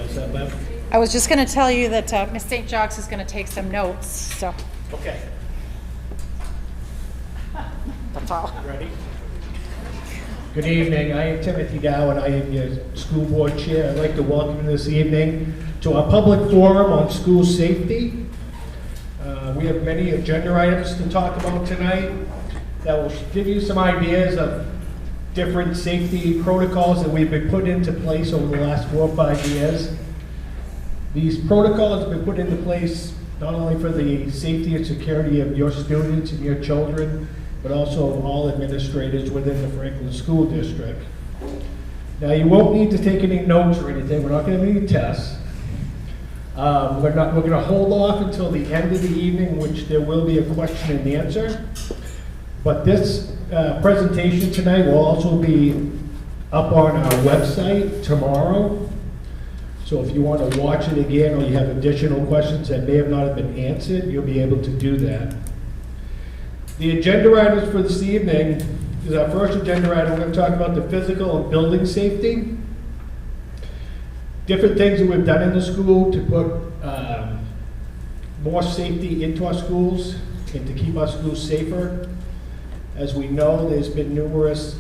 What's that, Bev? I was just going to tell you that Miss St. Jocks is going to take some notes, so Okay. that's all. Ready? Good evening. I am Timothy Dow, and I am your school board chair. I'd like to welcome you this evening to our public forum on school safety. We have many agenda items to talk about tonight that will give you some ideas of different safety protocols that we've been put into place over the last 4 or 5 years. These protocols have been put into place not only for the safety and security of your students and your children, but also of all administrators within the Franklin School District. Now, you won't need to take any notes or anything. We're not going to have any tests. We're going to hold off until the end of the evening, which there will be a question and answer. But this presentation tonight will also be up on our website tomorrow. So if you want to watch it again or you have additional questions that may have not been answered, you'll be able to do that. The agenda items for this evening is our first agenda item. We're going to talk about the physical and building safety. Different things that we've done in the school to put more safety into our schools and to keep our schools safer. As we know, there's been numerous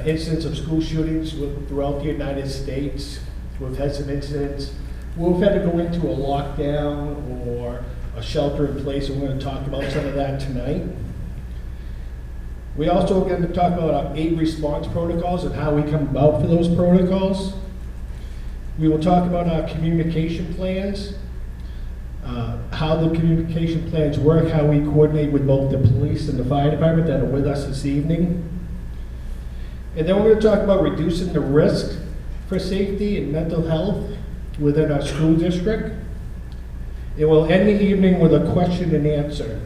incidents of school shootings throughout the United States. We've had some incidents. We've had to go into a lockdown or a shelter in place, and we're going to talk about some of that tonight. We also are going to talk about our 8 response protocols and how we come about for those protocols. We will talk about our communication plans, how the communication plans work, how we coordinate with both the police and the fire department that are with us this evening. And then we're going to talk about reducing the risk for safety and mental health within our school district. It will end the evening with a question and answer.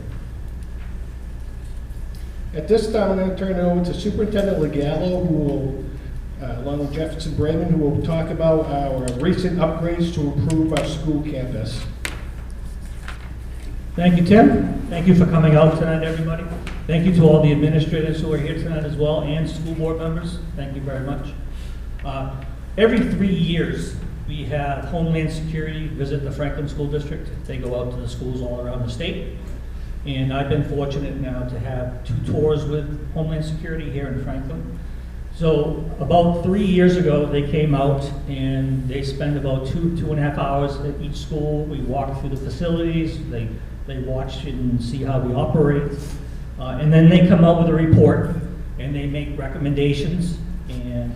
At this time, I'm going to turn it over to Superintendent Legallo, who will, along with Jefferson Brayman, who will talk about our recent upgrades to improve our school campus. Thank you, Tim. Thank you for coming out tonight, everybody. Thank you to all the administrators who are here tonight as well, and school board members. Thank you very much. Every 3 years, we have Homeland Security visit the Franklin School District. They go out to the schools all around the state. And I've been fortunate now to have 2 tours with Homeland Security here in Franklin. So about 3 years ago, they came out and they spend about 2.5 hours at each school. We walk through the facilities, they watch and see how we operate. And then they come out with a report and they make recommendations and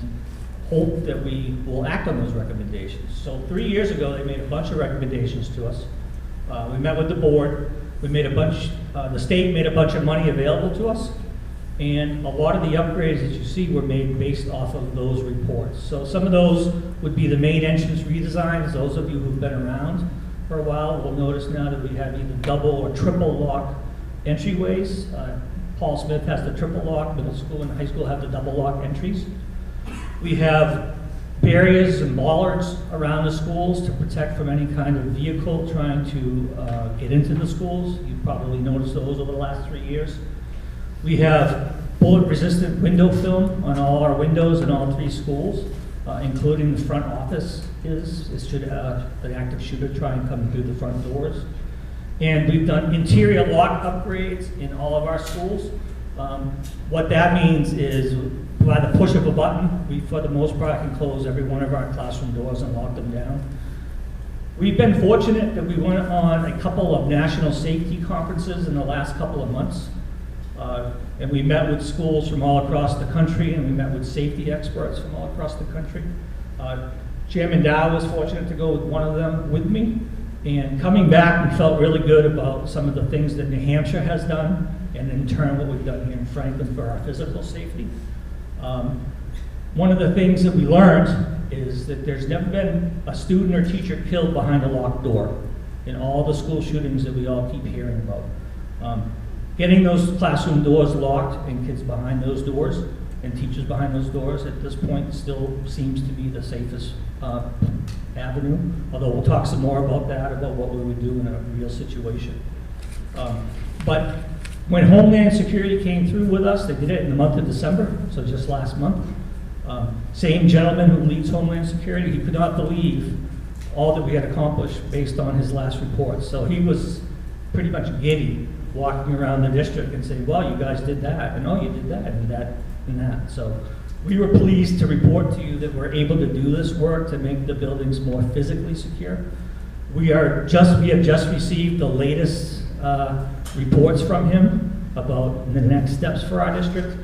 hope that we will act on those recommendations. So 3 years ago, they made a bunch of recommendations to us. We met with the board. We made the state made a bunch of money available to us, and a lot of the upgrades that you see were made based off of those reports. So some of those would be the main entrance redesigns. Those of you who've been around for a while will notice now that we have either double or triple lock entryways. Paul Smith has the triple lock, middle school and high school have the double lock entries. We have barriers and bollards around the schools to protect from any kind of vehicle trying to get into the schools. You've probably noticed those over the last 3 years. We have bullet-resistant window film on all our windows in all 3 schools, including the front office should an active shooter try and come through the front doors. And we've done interior lock upgrades in all of our schools. What that means is by the push of a button, we, for the most part, can close every one of our classroom doors and lock them down. We've been fortunate that we went on a couple of national safety conferences in the last couple of months. And we met with schools from all across the country, and we met with safety experts from all across the country. Chairman Dow was fortunate to go with one of them with me. And coming back, we felt really good about some of the things that New Hampshire has done, and in turn what we've done here in Franklin for our physical safety. One of the things that we learned is that there's never been a student or teacher killed behind a locked door in all the school shootings that we all keep hearing about. Getting those classroom doors locked and kids behind those doors and teachers behind those doors at this point still seems to be the safest avenue, although we'll talk some more about that, about what we would do in a real situation. But when Homeland Security came through with us, they did it in the month of December, so just last month. Same gentleman who leads Homeland Security, he could not believe all that we had accomplished based on his last report. So he was pretty much giddy walking around the district and saying, well, you guys did that, and oh, you did that, and that, and that. So we were pleased to report to you that we're able to do this work to make the buildings more physically secure. We have just received the latest reports from him about the next steps for our district.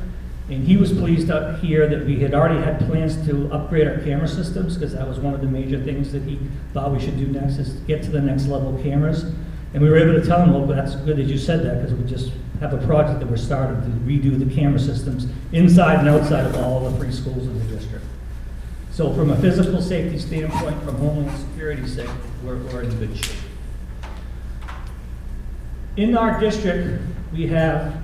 And he was pleased to hear that we had already had plans to upgrade our camera systems, because that was one of the major things that he thought we should do next, is get to the next level cameras. And we were able to tell him, well, that's good that you said that, because we just have a project that we're starting to redo the camera systems inside and outside of all the preschools in the district. So from a physical safety standpoint, from Homeland Security sake, we're in good shape. In our district, we have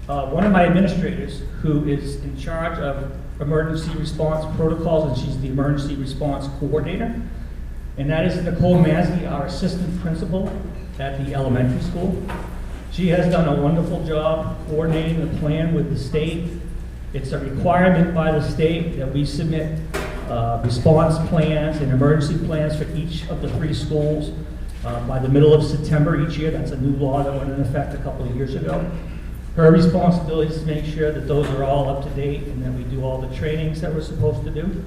one of my administrators who is in charge of emergency response protocols, and she's the emergency response coordinator. And that is Nicole Massey, our assistant principal at the elementary school. She has done a wonderful job coordinating the plan with the state. It's a requirement by the state that we submit response plans and emergency plans for each of the 3 schools by the middle of September each year. That's a new law that went into effect a couple of years ago. Her responsibility is to make sure that those are all up to date and that we do all the trainings that we're supposed to do.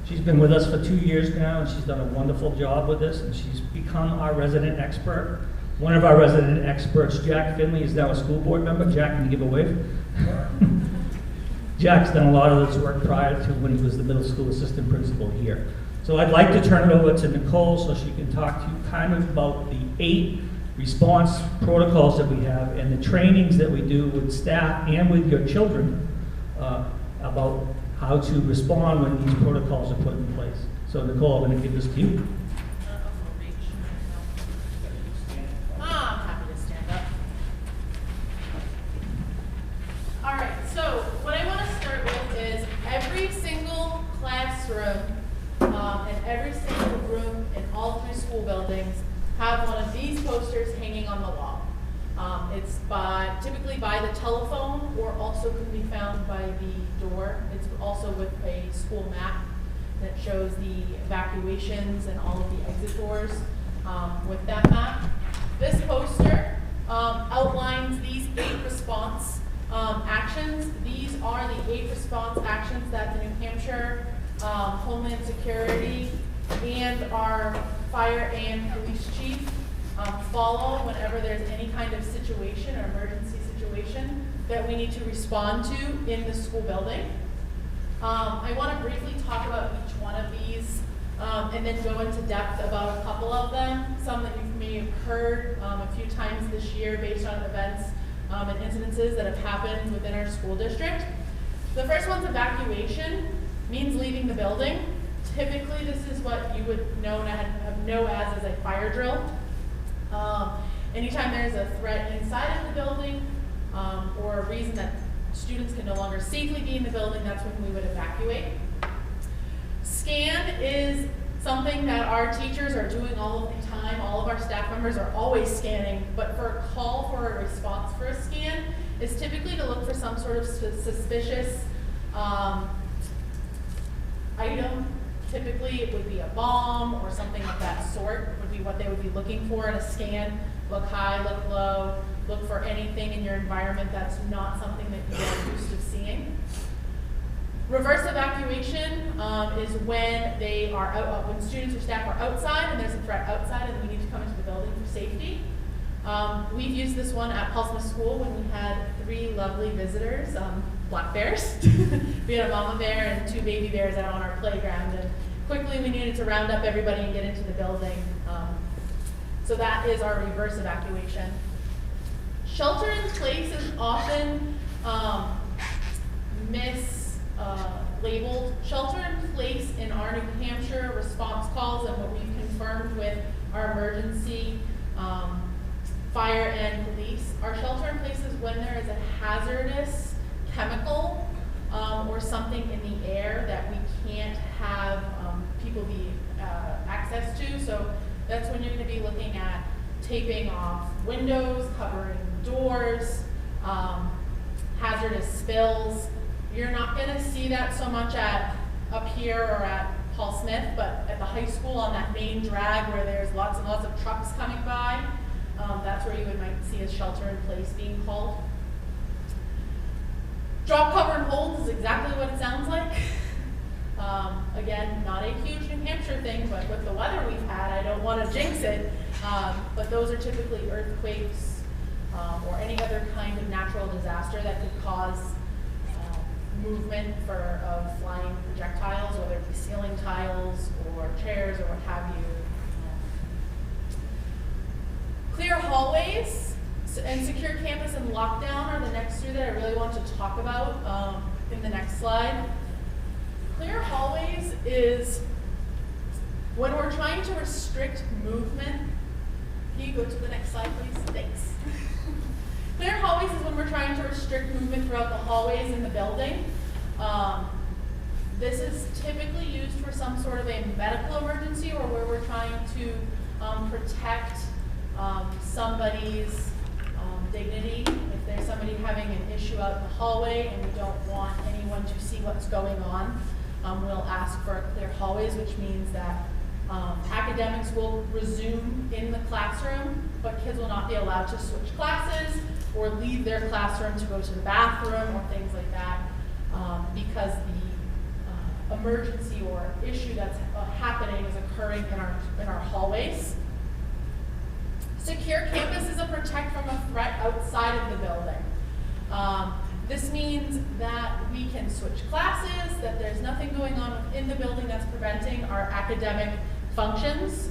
She's been with us for 2 years now, and she's done a wonderful job with this, and she's become our resident expert. One of our resident experts, Jack Finley, is now a school board member. Jack, can you give a wave? Jack's done a lot of this work prior to when he was the middle school assistant principal here. So I'd like to turn it over to Nicole so she can talk to you kind of about the 8 response protocols that we have and the trainings that we do with staff and with your children about how to respond when these protocols are put in place. So Nicole, I'm going to give this to you. I'm happy to stand up. All right, so what I want to start with is every single classroom and every single room in all 3 school buildings have one of these posters hanging on the wall. It's typically by the telephone, or also can be found by the door. It's also with a school map that shows the evacuations and all of the exit doors with that map. This poster outlines these 8 response actions. These are the 8 response actions that the New Hampshire Homeland Security and our fire and police chief follow whenever there's any kind of situation or emergency situation that we need to respond to in the school building. I want to briefly talk about each one of these and then go into depth about a couple of them, some that you may have heard a few times this year based on events and incidences that have happened within our school district. The first one's evacuation, means leaving the building. Typically, this is what you would know as a fire drill. Anytime there's a threat inside of the building or a reason that students can no longer safely be in the building, that's when we would evacuate. Scan is something that our teachers are doing all of the time. All of our staff members are always scanning, but for a call for a response for a scan is typically to look for some sort of suspicious item. Typically, it would be a bomb or something of that sort would be what they would be looking for in a scan. Look high, look low, look for anything in your environment that's not something that you are used to seeing. Reverse evacuation is when they are when students or staff are outside and there's a threat outside and we need to come into the building for safety. We've used this one at Paulsmith School when we had 3 lovely visitors, black bears. We had a mama bear and 2 baby bears out on our playground, and quickly we needed to round up everybody and get into the building. So that is our reverse evacuation. Shelter in place is often mislabeled. Shelter in place in our New Hampshire response calls and what we've confirmed with our emergency fire and police. Our shelter in place is when there is a hazardous chemical or something in the air that we can't have people be access to. So that's when you're going to be looking at taping off windows, covering doors, hazardous spills. You're not going to see that so much up here or at Paul Smith, but at the high school on that main drag where there's lots and lots of trucks coming by, that's where you might see a shelter in place being called. Drop, cover, and hold is exactly what it sounds like. Again, not a huge New Hampshire thing, but with the weather we've had, I don't want to jinx it, but those are typically earthquakes or any other kind of natural disaster that could cause movement of flying projectiles, whether it be ceiling tiles or chairs or what have you. Clear hallways and secure campus and lockdown are the next two that I really want to talk about in the next slide. Clear hallways is when we're trying to restrict movement. Can you go to the next slide, please? Thanks. Clear hallways is when we're trying to restrict movement throughout the hallways in the building. This is typically used for some sort of a medical emergency or where we're trying to protect somebody's dignity. If there's somebody having an issue out in the hallway and we don't want anyone to see what's going on, we'll ask for a clear hallways, which means that academics will resume in the classroom, but kids will not be allowed to switch classes or leave their classroom to go to the bathroom or things like that, because the emergency or issue that's happening is occurring in our hallways. Secure campus is a protect from a threat outside of the building. This means that we can switch classes, that there's nothing going on within the building that's preventing our academic functions.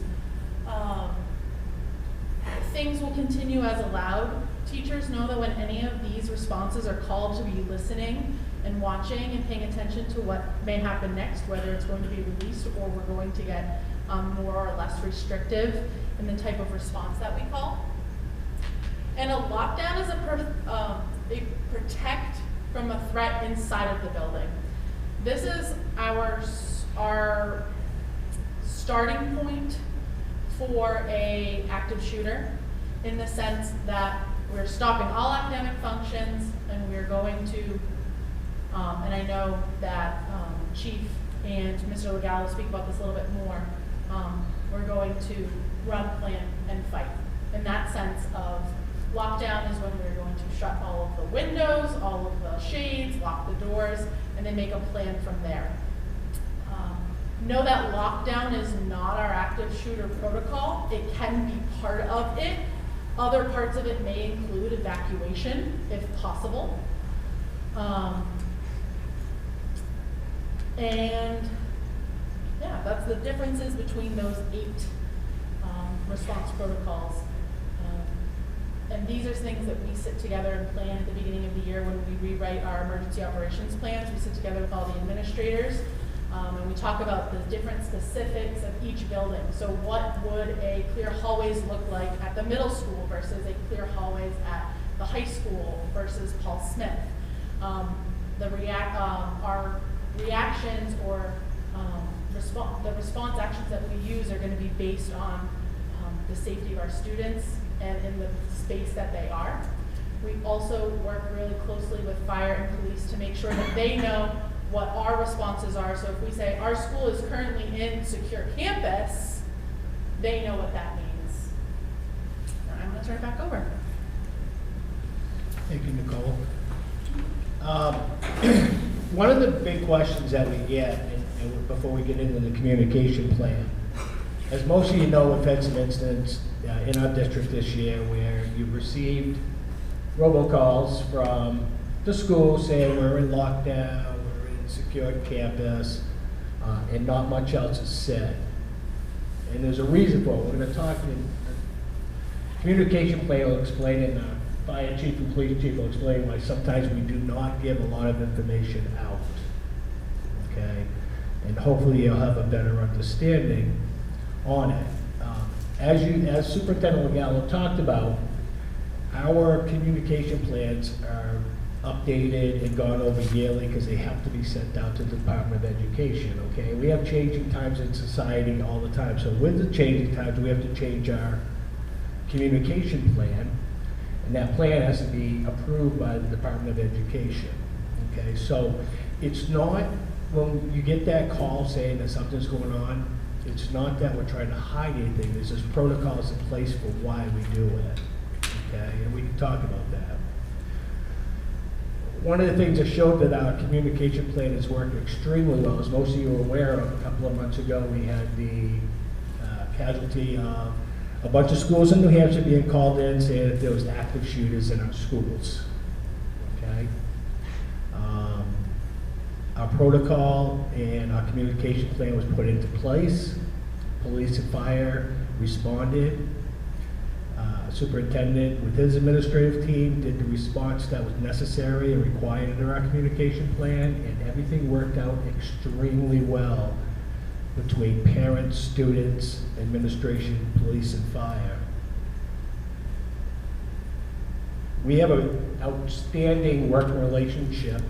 Things will continue as allowed. Teachers know that when any of these responses are called, to be listening and watching and paying attention to what may happen next, whether it's going to be released or we're going to get more or less restrictive in the type of response that we call. And a lockdown is a protect from a threat inside of the building. This is our starting point for an active shooter, in the sense that we're stopping all academic functions and we're going to, and I know that Chief and Mr. Legal will speak about this a little bit more, we're going to run, plan, and fight. In that sense of lockdown is when we're going to shut all of the windows, all of the shades, lock the doors, and then make a plan from there. Know that lockdown is not our active shooter protocol. It can be part of it. Other parts of it may include evacuation, if possible. And yeah, that's the differences between those 8 response protocols. And these are things that we sit together and plan at the beginning of the year when we rewrite our emergency operations plans. We sit together with all the administrators and we talk about the different specifics of each building. So what would a clear hallways look like at the middle school versus a clear hallways at the high school versus Paul Smith? Our reactions or the response actions that we use are going to be based on the safety of our students and in the space that they are. We also work really closely with fire and police to make sure that they know what our responses are. So if we say our school is currently in secure campus, they know what that means. Now I'm going to turn it back over. Thank you, Nicole. One of the big questions that we get, and before we get into the communication plan, as most of you know, we've had some incidents in our district this year where you've received robocalls from the school saying we're in lockdown, we're in secured campus, and not much else is said. And there's a reason for it. We're going to talk in communication plan will explain it, and our fire chief and police chief will explain why sometimes we do not give a lot of information out. Okay? And hopefully you'll have a better understanding on it. As Superintendent Legallo talked about, our communication plans are updated and gone over yearly because they have to be sent out to the Department of Education, okay? We have changing times in society all the time, so with the changing times, we have to change our communication plan, and that plan has to be approved by the Department of Education, okay? So it's not when you get that call saying that something's going on, it's not that we're trying to hide anything, there's just protocols in place for why we do it, okay? And we can talk about that. One of the things that showed that our communication plan is working extremely well, as most of you are aware of, a couple of months ago, we had the casualty of a bunch of schools in New Hampshire being called in saying that there was active shooters in our schools, okay? Our protocol and our communication plan was put into place. Police and fire responded. Superintendent with his administrative team did the response that was necessary and required in our communication plan, and everything worked out extremely well between parents, students, administration, police, and fire. We have an outstanding working relationship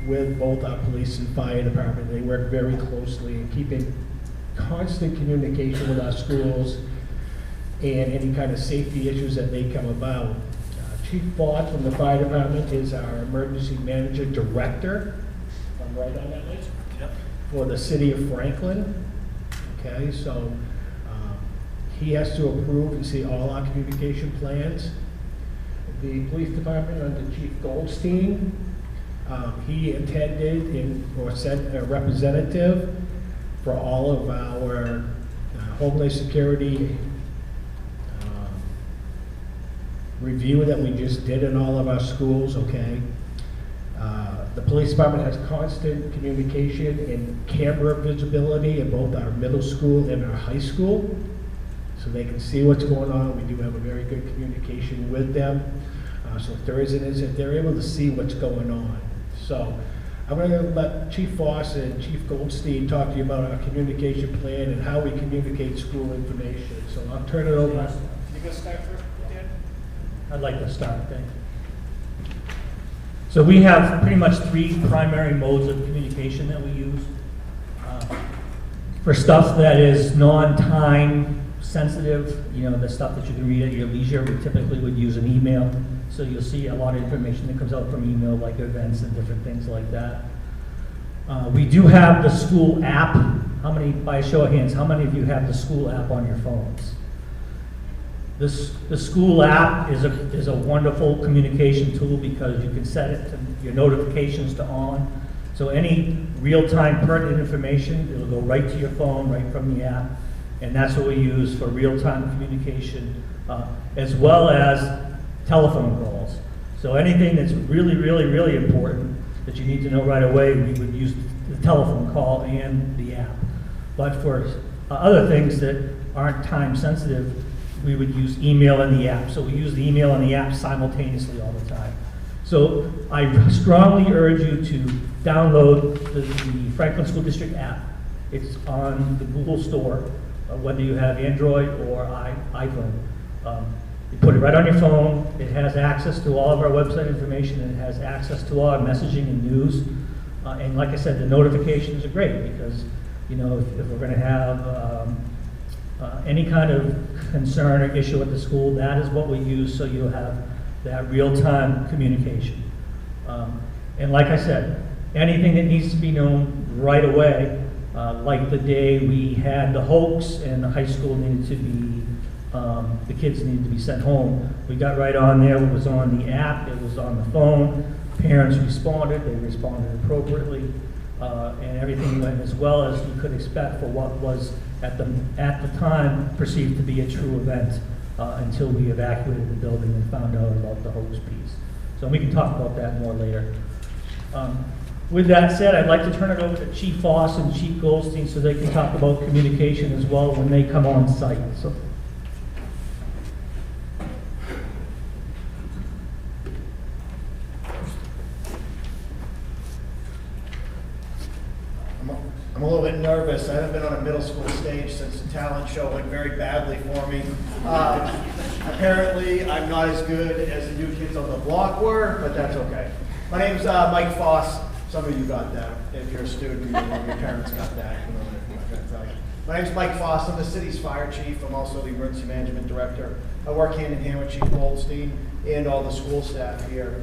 with both our police and fire department. They work very closely in keeping constant communication with our schools and any kind of safety issues that may come about. Chief Foss from the fire department is our emergency manager director. I'm right on that list? Yep. For the city of Franklin. Okay, so he has to approve and see all our communication plans. The police department under Chief Goldstein, he attended or sent a representative for all of our Homeland Security review that we just did in all of our schools, okay? The police department has constant communication and camera visibility in both our middle school and our high school, so they can see what's going on. We do have a very good communication with them. So if there is an incident, they're able to see what's going on. So I'm going to let Chief Foss and Chief Goldstein talk to you about our communication plan and how we communicate school information. So I'll turn it over. You going to start first, Dan? I'd like to start, thank you. So we have pretty much 3 primary modes of communication that we use. For stuff that is non-time sensitive, you know, the stuff that you can read at your leisure, we typically would use an email. So you'll see a lot of information that comes out from email, like events and different things like that. We do have the school app. How many, by a show of hands, how many of you have the school app on your phones? The school app is a wonderful communication tool because you can set it to your notifications to on. So any real-time pertinent information, it'll go right to your phone, right from the app. And that's what we use for real-time communication, as well as telephone calls. So anything that's really, really, really important that you need to know right away, we would use the telephone call and the app. But for other things that aren't time sensitive, we would use email and the app. So we use the email and the app simultaneously all the time. So I strongly urge you to download the Franklin School District app. It's on the Google Store, whether you have Android or iPhone. You put it right on your phone. It has access to all of our website information, and it has access to all our messaging and news. And like I said, the notifications are great because, you know, if we're going to have any kind of concern or issue at the school, that is what we use, so you'll have that real-time communication. And like I said, anything that needs to be known right away, like the day we had the hoax and the high school needed to be, the kids needed to be sent home, we got right on there. It was on the app, it was on the phone, parents responded, they responded appropriately, and everything went as well as you could expect for what was at the time perceived to be a true event, until we evacuated the building and found out about the hoax piece. So we can talk about that more later. With that said, I'd like to turn it over to Chief Foss and Chief Goldstein so they can talk about communication as well when they come on site. So. I'm a little bit nervous. I haven't been on a middle school stage since the talent show went very badly for me. Apparently, I'm not as good as the new kids on the block were, but that's okay. My name's Mike Foss. Some of you got that. If you're a student, your parents got that. I'm not going to tell you. My name's Mike Foss. I'm the city's fire chief. I'm also the emergency management director. I work hand in hand with Chief Goldstein and all the school staff here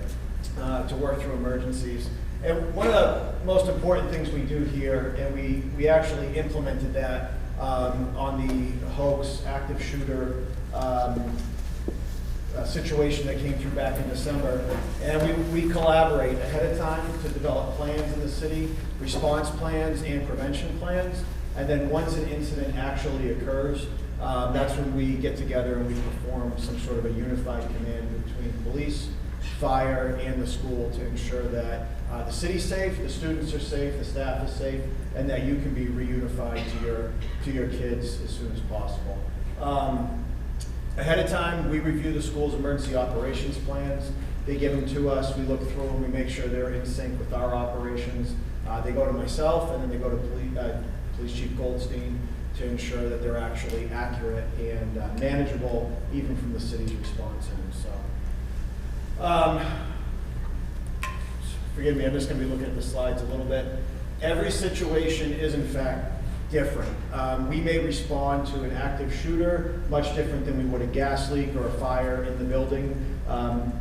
to work through emergencies. And one of the most important things we do here, and we actually implemented that on the hoax active shooter situation that came through back in December. And we collaborate ahead of time to develop plans in the city, response plans and prevention plans. And then once an incident actually occurs, that's when we get together and we perform some sort of a unified command between police, fire, and the school to ensure that the city's safe, the students are safe, the staff is safe, and that you can be reunified to your kids as soon as possible. Ahead of time, we review the school's emergency operations plans. They give them to us, we look through them, we make sure they're in sync with our operations. They go to myself, and then they go to Police Chief Goldstein to ensure that they're actually accurate and manageable, even from the city's response end. So, forgive me, I'm just going to be looking at the slides a little bit. Every situation is, in fact, different. We may respond to an active shooter much different than we would a gas leak or a fire in the building. And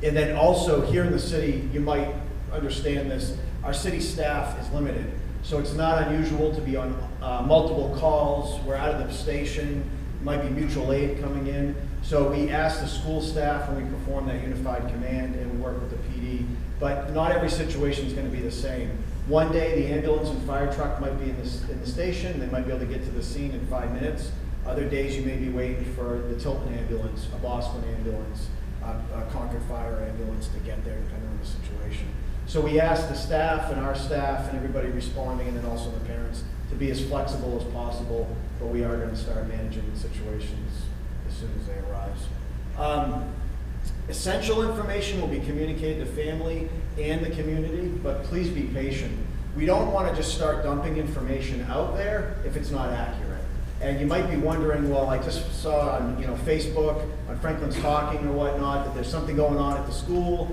then also here in the city, you might understand this, our city staff is limited. So it's not unusual to be on multiple calls. We're out of the station, might be mutual aid coming in. So we ask the school staff when we perform that unified command, and we work with the PD. But not every situation is going to be the same. One day the ambulance and fire truck might be in the station. They might be able to get to the scene in 5 minutes. Other days you may be waiting for the Tilton ambulance, a Boston ambulance, a Concord fire ambulance to get there, depending on the situation. So we ask the staff and our staff and everybody responding, and then also the parents, to be as flexible as possible, but we are going to start managing the situations as soon as they arise. Essential information will be communicated to family and the community, but please be patient. We don't want to just start dumping information out there if it's not accurate. And you might be wondering, well, I just saw on Facebook, on Franklin's Talking or whatnot, that there's something going on at the school.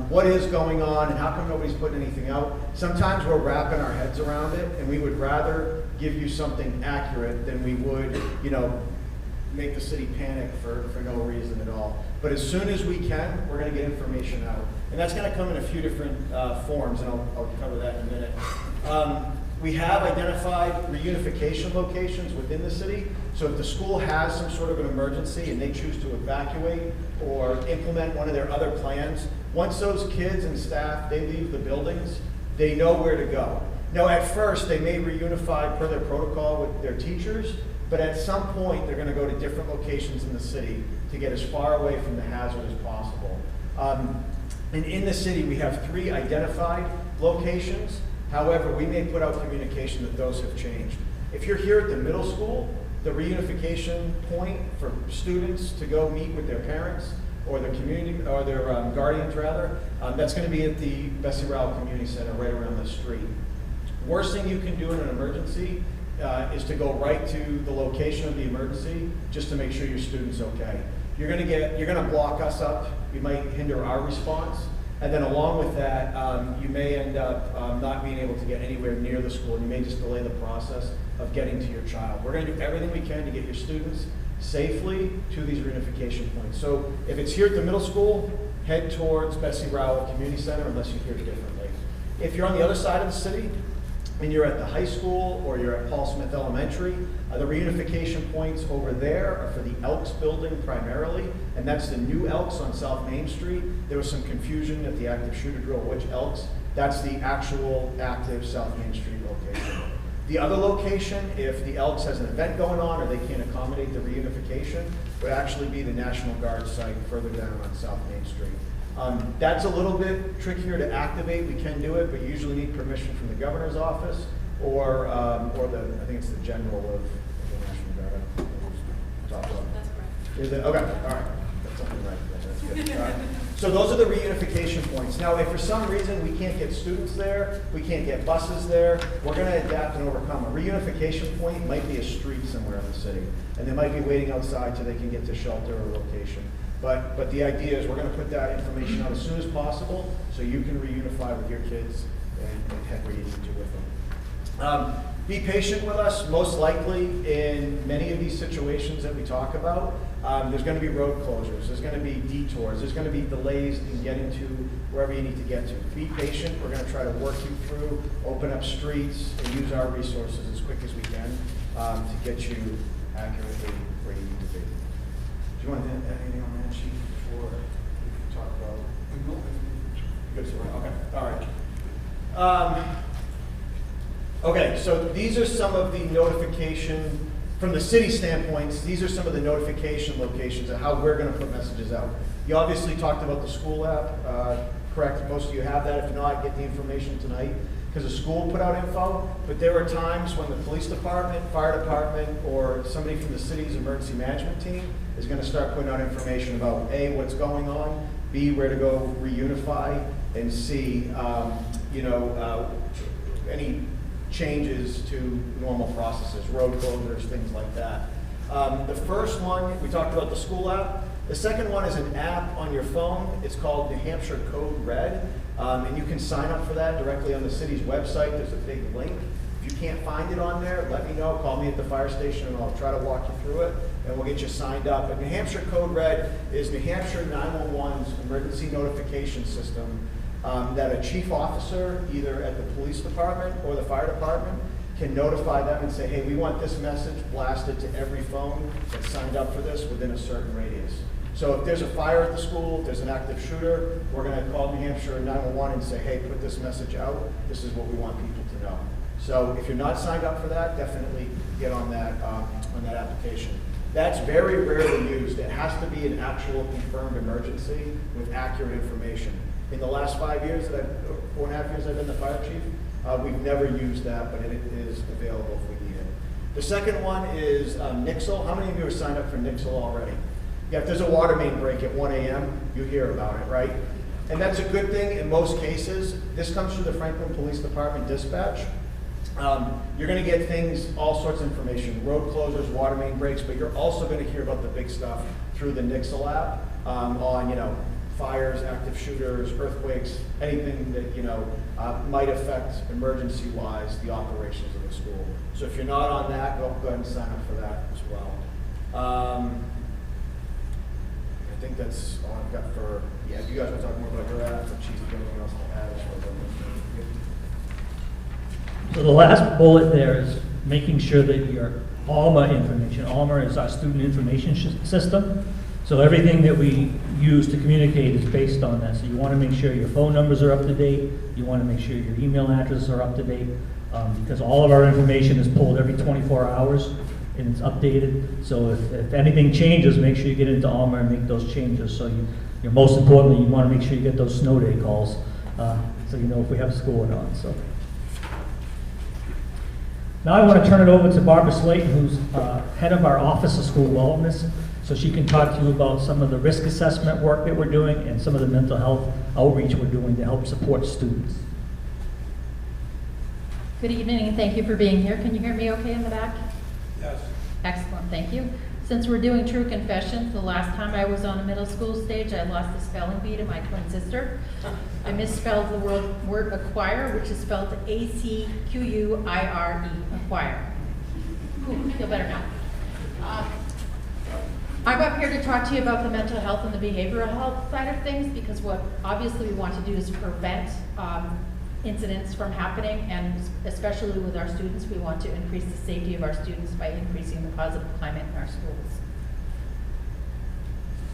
What is going on, and how come nobody's putting anything out? Sometimes we're wrapping our heads around it, and we would rather give you something accurate than we would, make the city panic for no reason at all. But as soon as we can, we're going to get information out. And that's going to come in a few different forms, and I'll cover that in a minute. We have identified reunification locations within the city. So if the school has some sort of an emergency and they choose to evacuate or implement one of their other plans, once those kids and staff, they leave the buildings, they know where to go. Now at first, they may reunify per their protocol with their teachers, but at some point, they're going to go to different locations in the city to get as far away from the hazard as possible. And in the city, we have 3 identified locations. However, we may put out communication that those have changed. If you're here at the middle school, the reunification point for students to go meet with their parents or their community, or their guardians rather, that's going to be at the Bessie Rowell Community Center right around the street. Worst thing you can do in an emergency is to go right to the location of the emergency just to make sure your student's okay. You're going to block us up. You might hinder our response. And then along with that, you may end up not being able to get anywhere near the school. You may just delay the process of getting to your child. We're going to do everything we can to get your students safely to these reunification points. So if it's here at the middle school, head towards Bessie Rowell Community Center unless you hear differently. If you're on the other side of the city and you're at the high school or you're at Paul Smith Elementary, the reunification points over there are for the Elks building primarily, and that's the new Elks on South Main Street. There was some confusion at the active shooter drill, which Elks? That's the actual active South Main Street location. The other location, if the Elks has an event going on or they can't accommodate the reunification, would actually be the National Guard site further down on South Main Street. That's a little bit trickier to activate. We can do it, but you usually need permission from the governor's office or I think it's the general of the National Guard. That's correct. Is it? Okay, all right. That's something right. That's good. All right. So those are the reunification points. Now, if for some reason we can't get students there, we can't get buses there, we're going to adapt and overcome. A reunification point might be a street somewhere in the city, and they might be waiting outside till they can get to shelter or location. But the idea is we're going to put that information out as soon as possible so you can reunify with your kids and head where you need to with them. Be patient with us. Most likely in many of these these situations that we talk about, there's going to be road closures, there's going to be detours, there's going to be delays in getting to wherever you need to get to. Be patient. We're going to try to work you through, open up streets, and use our resources as quick as we can to get you accurately where you need to be. Do you want to add anything on that sheet before we talk about? Good. Okay. All right. Okay. So these are some of the notification from the city standpoints. These are some of the notification locations of how we're going to put messages out. You obviously talked about the school app. Correct. Most of you have that. If not, get the information tonight, because the school put out info, but there are times when the police department, fire department, or somebody from the city's emergency management team is going to start putting out information about A, what's going on, B, where to go reunify, and C, any changes to normal processes, road closures, things like that. The first one, we talked about the school app. The second one is an app on your phone. It's called New Hampshire Code Red. And you can sign up for that directly on the city's website. There's a big link. If you can't find it on there, let me know. Call me at the fire station and I'll try to walk you through it, and we'll get you signed up. But New Hampshire Code Red is New Hampshire 911's emergency notification system that a chief officer, either at the police department or the fire department, can notify them and say, hey, we want this message blasted to every phone that's signed up for this within a certain radius. So if there's a fire at the school, if there's an active shooter, we're going to call New Hampshire 911 and say, hey, put this message out. This is what we want people to know. So if you're not signed up for that, definitely get on that application. That's very rarely used. It has to be an actual confirmed emergency with accurate information. In the last 5 years, 4.5 years I've been the fire chief, we've never used that, but it is available if we need it. The second one is Nixle. How many of you are signed up for Nixle already? Yeah, if there's a water main break at 1 a.m., you hear about it, right? And that's a good thing in most cases. This comes through the Franklin Police Department dispatch. You're going to get things, all sorts of information, road closures, water main breaks, but you're also going to hear about the big stuff through the Nixle app on, fires, active shooters, earthquakes, anything that, might affect emergency-wise the operations of the school. So if you're not on that, go ahead and sign up for that as well. I think that's all I've got for, if you guys want to talk more about your app, or Chief, if anything else to add as well. So the last bullet there is making sure that your ALMA information, ALMA is our student information system. So everything that we use to communicate is based on that. So you want to make sure your phone numbers are up to date. You want to make sure your email addresses are up to date, because all of our information is pulled every 24 hours and it's updated. So if anything changes, make sure you get into ALMA and make those changes. So you're most importantly, you want to make sure you get those snow day calls, so you know if we have school or not. So now I want to turn it over to Barbara Slayton, who's head of our Office of School Wellness, so she can talk to you about some of the risk assessment work that we're doing and some of the mental health outreach we're doing to help support students. Good evening, and thank you for being here. Can you hear me okay in the back? Yes. Excellent, thank you. Since we're doing true confessions, the last time I was on a middle school stage, I lost the spelling bee to my twin sister. I misspelled the word acquire, which is spelled A-C-Q-U-I-R-E, acquire. Ooh, feel better now. I'm up here to talk to you about the mental health and the behavioral health side of things, because what obviously we want to do is prevent incidents from happening, and especially with our students, we want to increase the safety of our students by increasing the positive climate in our schools.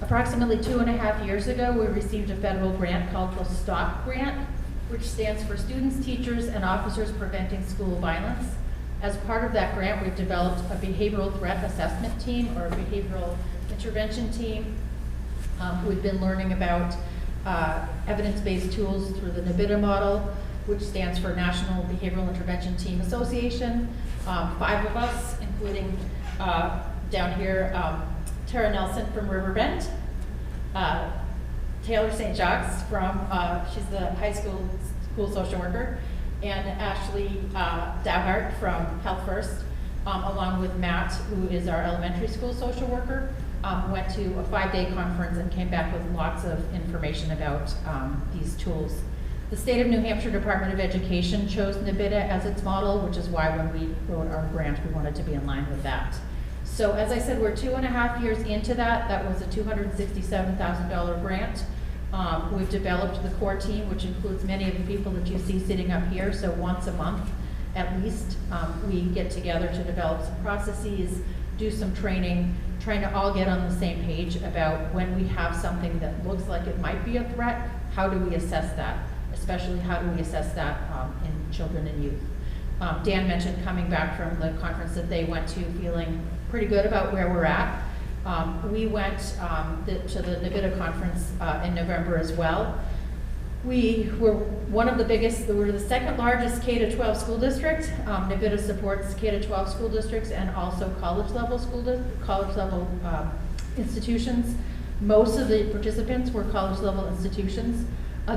Approximately 2.5 years ago, we received a federal grant called the STOP grant, which stands for Students, Teachers, and Officers Preventing School Violence. As part of that grant, we've developed a behavioral threat assessment team, or a behavioral intervention team. We've been learning about evidence-based tools through the NBITA model, which stands for National Behavioral Intervention Team Association. 5 of us, including down here, Tara Nelson from Riverbend, Taylor St. Jacques from, she's the high school social worker, and Ashley Dowhart from Health First, along with Matt, who is our elementary school social worker. Went to a 5-day conference and came back with lots of information about these tools. The State of New Hampshire Department of Education chose NBITA as its model, which is why when we wrote our grant, we wanted to be in line with that. So as I said, we're 2.5 years into that. That was a $267,000 grant. We've developed the core team, which includes many of the people that you see sitting up here. So once a month, at least, we get together to develop some processes, do some training, trying to all get on the same page about when we have something that looks like it might be a threat, how do we assess that? Especially how do we assess that in children and youth? Dan mentioned coming back from the conference that they went to feeling pretty good about where we're at. We went to the NVIDIA conference in November as well. We were one of the biggest, we were the second largest K-12 school district. NVIDIA supports K-12 school districts and also college level institutions. Most of the participants were college level institutions.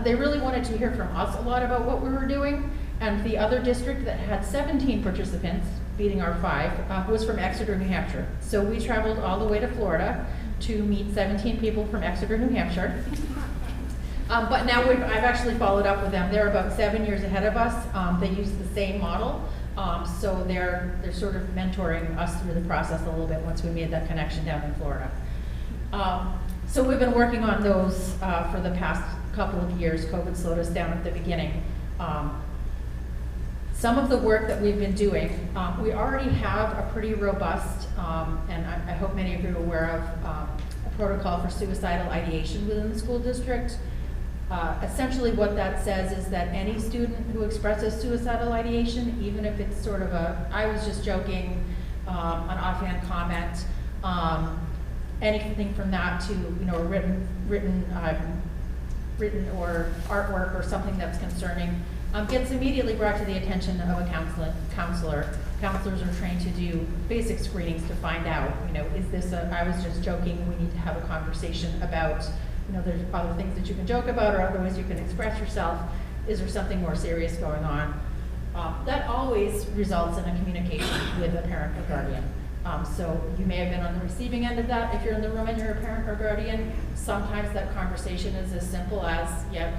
They really wanted to hear from us a lot about what we were doing. And the other district that had 17 participants, beating our 5, was from Exeter, New Hampshire. So we traveled all the way to Florida to meet 17 people from Exeter, New Hampshire. But now I've actually followed up with them. They're about 7 years ahead of us. They use the same model. So they're sort of mentoring us through the process a little bit once we made that connection down in Florida. So we've been working on those for the past couple of years. COVID slowed us down at the beginning. Some of the work that we've been doing, we already have a pretty robust, and I hope many of you are aware of, a protocol for suicidal ideation within the school district. Essentially what that says is that any student who expresses suicidal ideation, even if it's sort of a, I was just joking, an offhand comment, anything from that to, a written or artwork or something that's concerning, gets immediately brought to the attention of a counselor. Counselors are trained to do basic screenings to find out, is this I was just joking, we need to have a conversation about, there's other things that you can joke about or other ways you can express yourself. Is there something more serious going on? That always results in a communication with a parent or guardian. So you may have been on the receiving end of that if you're in the room and you're a parent or guardian. Sometimes that conversation is as simple as, yeah,